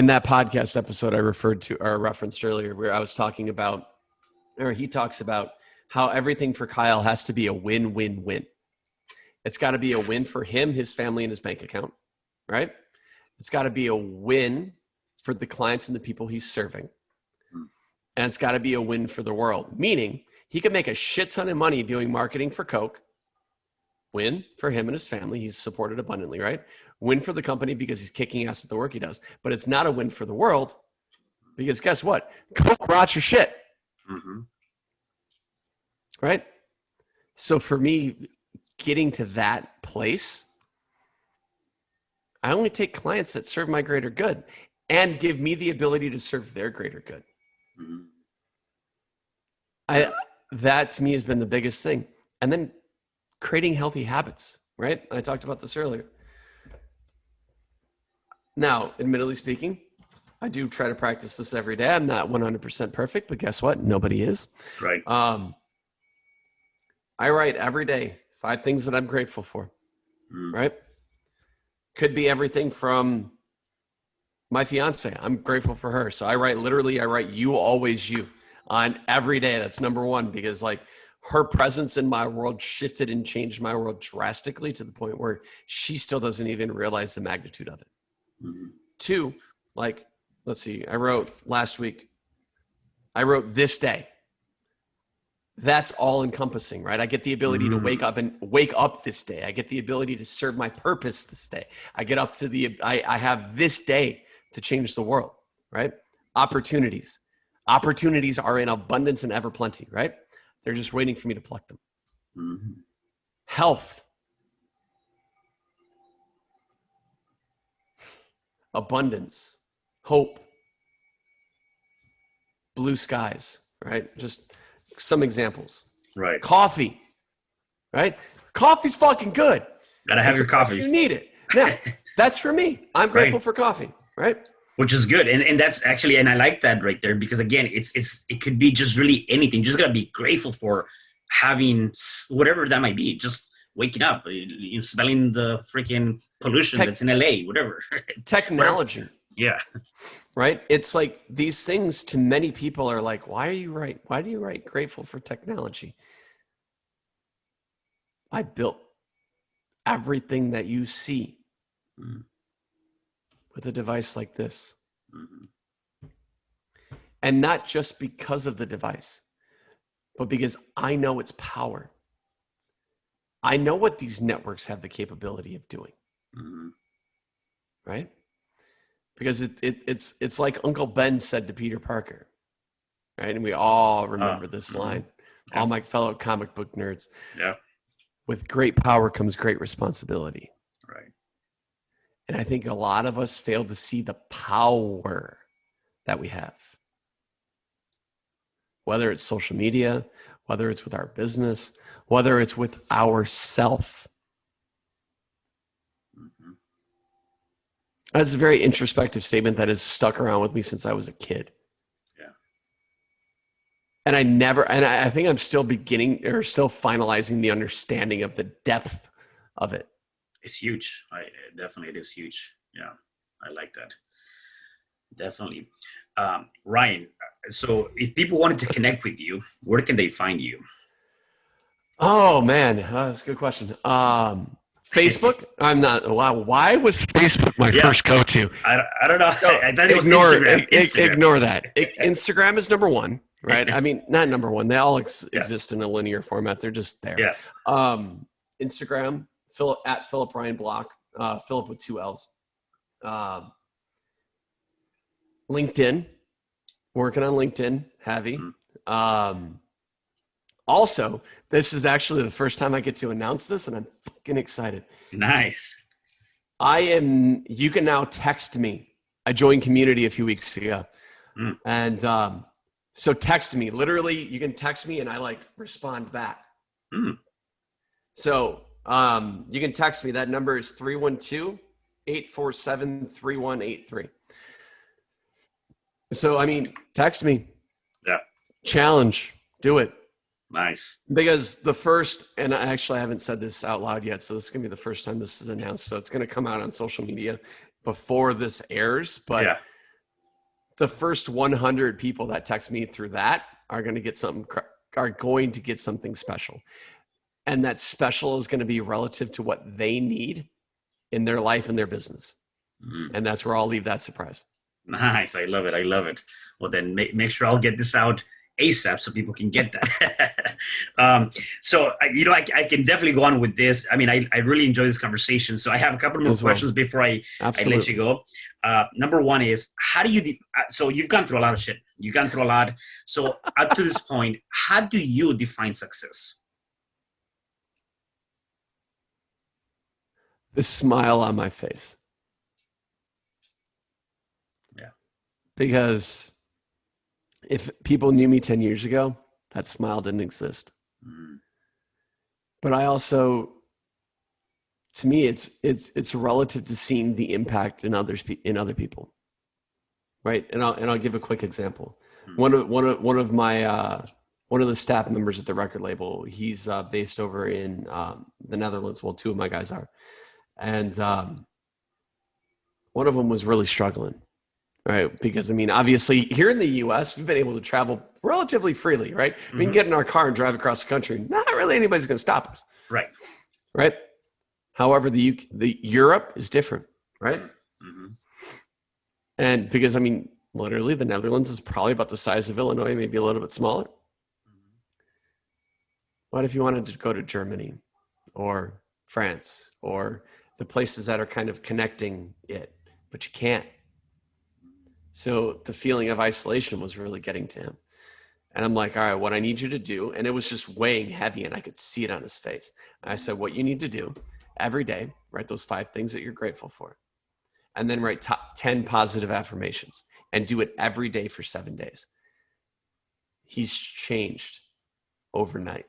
that podcast episode I referred to or referenced earlier, where I was talking about, or he talks about how everything for Kyle has to be a win-win-win. It's got to be a win for him, his family, and his bank account, right? It's got to be a win for the clients and the people he's serving. And it's got to be a win for the world, meaning he could make a shit ton of money doing marketing for Coke. Win for him and his family. He's supported abundantly, right? Win for the company because he's kicking ass at the work he does. But it's not a win for the world because guess what? Coke rots your shit. Right? So for me, getting to that place, I only take clients that serve my greater good and give me the ability to serve their greater good. That to me has been the biggest thing. And then creating healthy habits, right? I talked about this earlier. Now, admittedly speaking, I do try to practice this every day. I'm not 100% perfect, but guess what? Nobody is. Right. I write every day 5 things that I'm grateful for, right? Could be everything from my fiance. I'm grateful for her. So I write you, always you on every day. That's number one, because like her presence in my world shifted and changed my world drastically to the point where she still doesn't even realize the magnitude of it. 2, like, let's see, I wrote this day. That's all encompassing, right? I get the ability to wake up this day. I get the ability to serve my purpose this day. I get up to I have this day to change the world, right? Opportunities are in abundance and ever plenty, right? They're just waiting for me to pluck them. Health, abundance, hope, blue skies, right? Just some examples. Right. Coffee, right? Coffee's fucking good. Gotta have your coffee. You need it. Now, that's for me. I'm grateful for coffee, right? Which is good. And that's actually, and I like that right there, because again, it could be just really anything. You just gotta be grateful for having whatever that might be. Just waking up, smelling the freaking pollution that's in LA, whatever. Technology. Whatever. Yeah. Right? It's like these things to many people are like, why do you write grateful for technology? I built everything that you see with a device like this. And not just because of the device, but because I know its power. I know what these networks have the capability of doing. right? Because it's like Uncle Ben said to Peter Parker, right? And we all remember this line, all my fellow comic book nerds. Yeah. With great power comes great responsibility. Right. And I think a lot of us fail to see the power that we have. Whether it's social media, whether it's with our business, whether it's with ourself. Mm-hmm. That's a very introspective statement that has stuck around with me since I was a kid. Yeah. And I think I'm still finalizing the understanding of the depth of it. It's huge. Definitely, it is huge. Yeah, I like that. Definitely. Ryan, so if people wanted to connect with you, where can they find you? Oh man, that's a good question. Facebook. I'm not. Wow. Why was Facebook my first go-to? I don't know. So, I thought it was Instagram. Ignore that. Instagram is number one, right? I mean, not number one. They all exist in a linear format. They're just there. Yeah. Instagram, at Phillip Ryan Block. Philip with 2 L's. LinkedIn. Working on LinkedIn. Heavy. Mm-hmm. Also, this is actually the first time I get to announce this, and I'm fucking excited. Nice. You can now text me. I joined Community a few weeks ago. And so text me. Literally, you can text me and I respond back. So you can text me. That number is 312-847-3183. So, I mean, text me. Yeah. Challenge. Do it. Nice. Because the first, and I haven't said this out loud yet, so this is going to be the first time this is announced. So it's going to come out on social media before this airs. But the first 100 people that text me through that are going to get something special. And that special is going to be relative to what they need in their life and their business. And that's where I'll leave that surprise. Nice. I love it. Well, then make sure I'll get this out ASAP so people can get that. So, I can definitely go on with this. I mean, I really enjoy this conversation. So I have a couple more questions before I let you go. Number one is, how do you, so you've gone through a lot of shit. You've gone through a lot. So up to this point, how do you define success? The smile on my face. Yeah. Because if people knew me 10 years ago, that smile didn't exist. But I also, to me, it's relative to seeing the impact in other people, right? And I'll give a quick example. One of the staff members at the record label, he's based over in the Netherlands. Well, 2 of my guys are, and one of them was really struggling. Right. Because, I mean, obviously here in the U.S., we've been able to travel relatively freely, right? We can get in our car and drive across the country. Not really anybody's going to stop us. Right. Right. However, the Europe is different. Right. And because, I mean, literally the Netherlands is probably about the size of Illinois, maybe a little bit smaller. What if you wanted to go to Germany or France or the places that are kind of connecting it, but you can't? So the feeling of isolation was really getting to him. And I'm like, all right, what I need you to do, and it was just weighing heavy and I could see it on his face. And I said, what you need to do every day, write those 5 things that you're grateful for. And then write top 10 positive affirmations and do it every day for 7 days. He's changed overnight.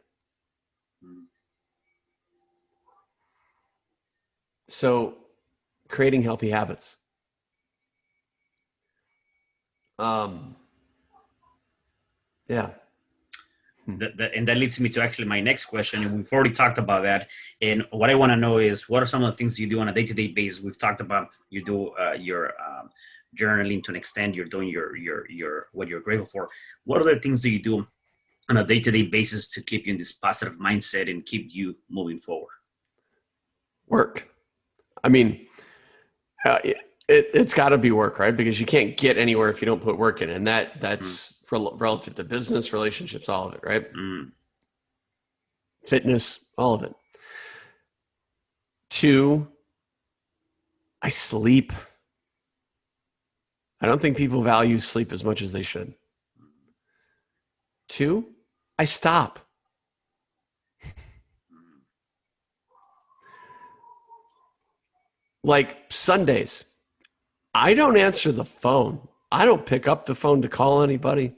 So creating healthy habits. Yeah. And that leads me to actually my next question. And we've already talked about that. And what I want to know is, what are some of the things you do on a day-to-day basis? We've talked about you do your journaling to an extent. You're doing your what you're grateful for. What other things do you do on a day-to-day basis to keep you in this positive mindset and keep you moving forward? Work. I mean, it's got to be work, right? Because you can't get anywhere if you don't put work in, and that's relative to business, relationships, all of it, right? Fitness, all of it. 2, I sleep. I don't think people value sleep as much as they should. 2, I stop. Like Sundays, I don't answer the phone. I don't pick up the phone to call anybody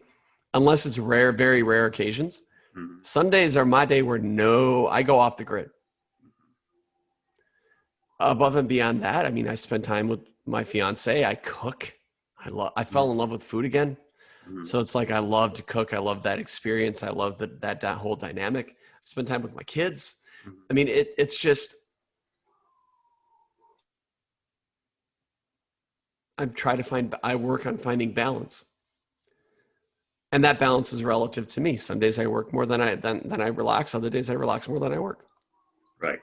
unless it's rare, very rare occasions. Mm-hmm. Sundays are my day where I go off the grid. Above and beyond that, I mean, I spend time with my fiance. I cook. I fell in love with food again. Mm-hmm. So it's like I love to cook. I love that experience. I love that whole dynamic. I spend time with my kids. Mm-hmm. I mean, it's just, I work on finding balance. And that balance is relative to me. Some days I work more than I relax. Other days I relax more than I work. Right.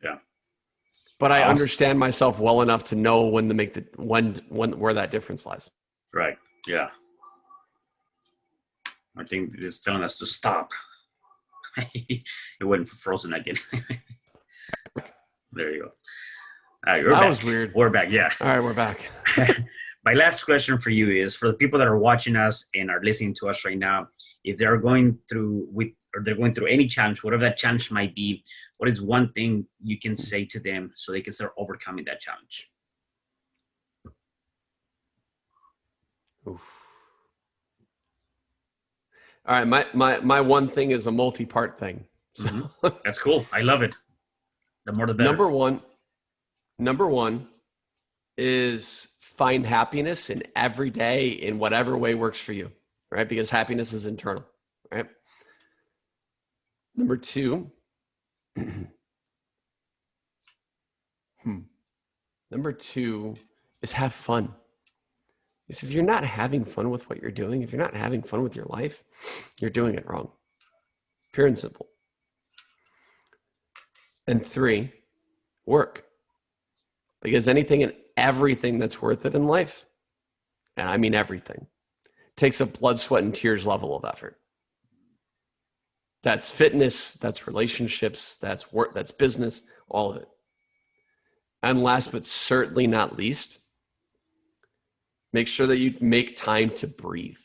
Yeah. But I understand myself well enough to know when to make where that difference lies. Right. Yeah. I think it's telling us to stop. It went frozen again. There you go. That back. Was weird. We're back. Yeah. All right, we're back. My last question for you is, for the people that are watching us and are listening to us right now, if they're going through any challenge, whatever that challenge might be, what is one thing you can say to them so they can start overcoming that challenge? Oof. All right, my one thing is a multi-part thing. So. Mm-hmm. That's cool. I love it. The more the better. Number one is find happiness in every day in whatever way works for you, right? Because happiness is internal, right? Number 2, Number 2 is have fun. Because if you're not having fun with what you're doing, if you're not having fun with your life, you're doing it wrong. Pure and simple. And 3, work. Because anything and everything that's worth it in life, and I mean everything, takes a blood, sweat, and tears level of effort. That's fitness, that's relationships, that's work, that's business, all of it. And last but certainly not least, make sure that you make time to breathe.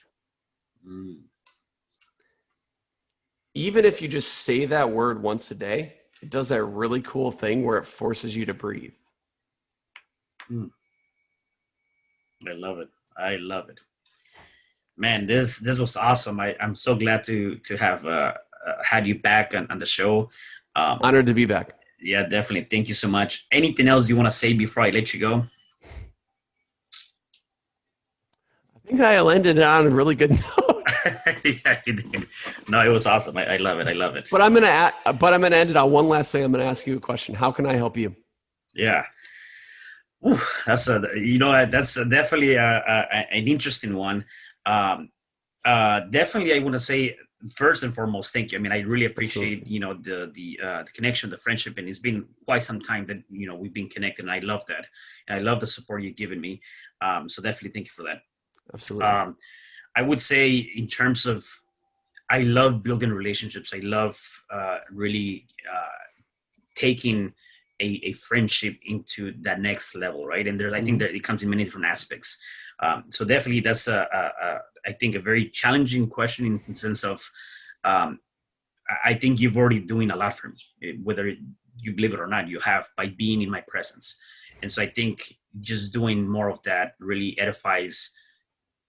Even if you just say that word once a day, it does that really cool thing where it forces you to breathe. I love it. I love it. Man, this was awesome. I'm so glad to have had you back on the show. Honored to be back. Yeah, definitely. Thank you so much. Anything else you want to say before I let you go? I think I landed it on a really good note. Yeah, you did. No, it was awesome. I love it. I love it. But I'm gonna end it on one last thing. I'm gonna ask you a question. How can I help you? Yeah. Ooh, that's definitely an interesting one. Definitely, I want to say first and foremost, thank you. I mean, I really appreciate the connection, the friendship, and it's been quite some time that we've been connected, and I love that, and I love the support you've given me. So definitely, thank you for that. Absolutely. I would say in terms of, I love building relationships. I love really taking a friendship into that next level, right? And I think that it comes in many different aspects. So definitely that's I think a very challenging question in the sense of, I think you've already doing a lot for me, whether you believe it or not, you have, by being in my presence. And so I think just doing more of that really edifies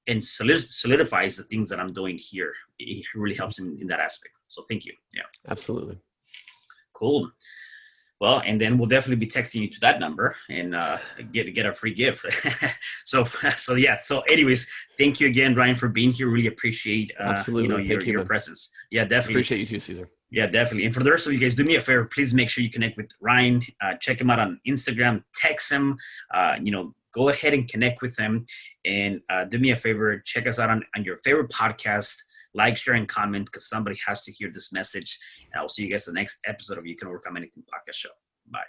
and solidifies the things that I'm doing here. It really helps in that aspect. So thank you. Yeah, absolutely. Cool. Well, and then we'll definitely be texting you to that number and get a free gift. So yeah. So anyways, thank you again, Ryan, for being here. Really appreciate your presence. Yeah, definitely. Appreciate you too, Cesar. Yeah, definitely. And for the rest of you guys, do me a favor. Please make sure you connect with Ryan. Check him out on Instagram. Text him. Go ahead and connect with him. And do me a favor. Check us out on your favorite podcast. Like, share, and comment, because somebody has to hear this message. And I'll see you guys in the next episode of You Can Overcome Anything podcast show. Bye.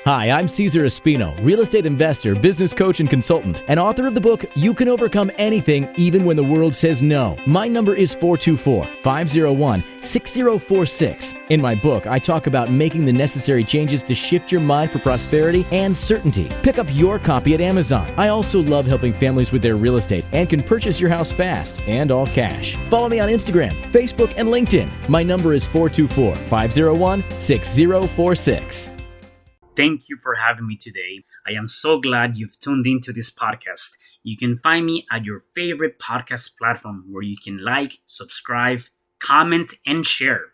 Hi, I'm Cesar Espino, real estate investor, business coach, and consultant, and author of the book, You Can Overcome Anything Even When the World Says No. My number is 424-501-6046. In my book, I talk about making the necessary changes to shift your mind for prosperity and certainty. Pick up your copy at Amazon. I also love helping families with their real estate and can purchase your house fast and all cash. Follow me on Instagram, Facebook, and LinkedIn. My number is 424-501-6046. Thank you for having me today. I am so glad you've tuned into this podcast. You can find me at your favorite podcast platform where you can like, subscribe, comment, and share.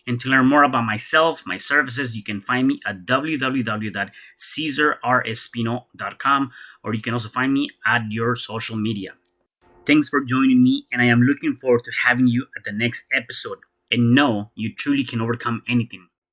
And to learn more about myself, my services, you can find me at www.cesarrespino.com, or you can also find me at your social media. Thanks for joining me, and I am looking forward to having you at the next episode. And know you truly can overcome anything.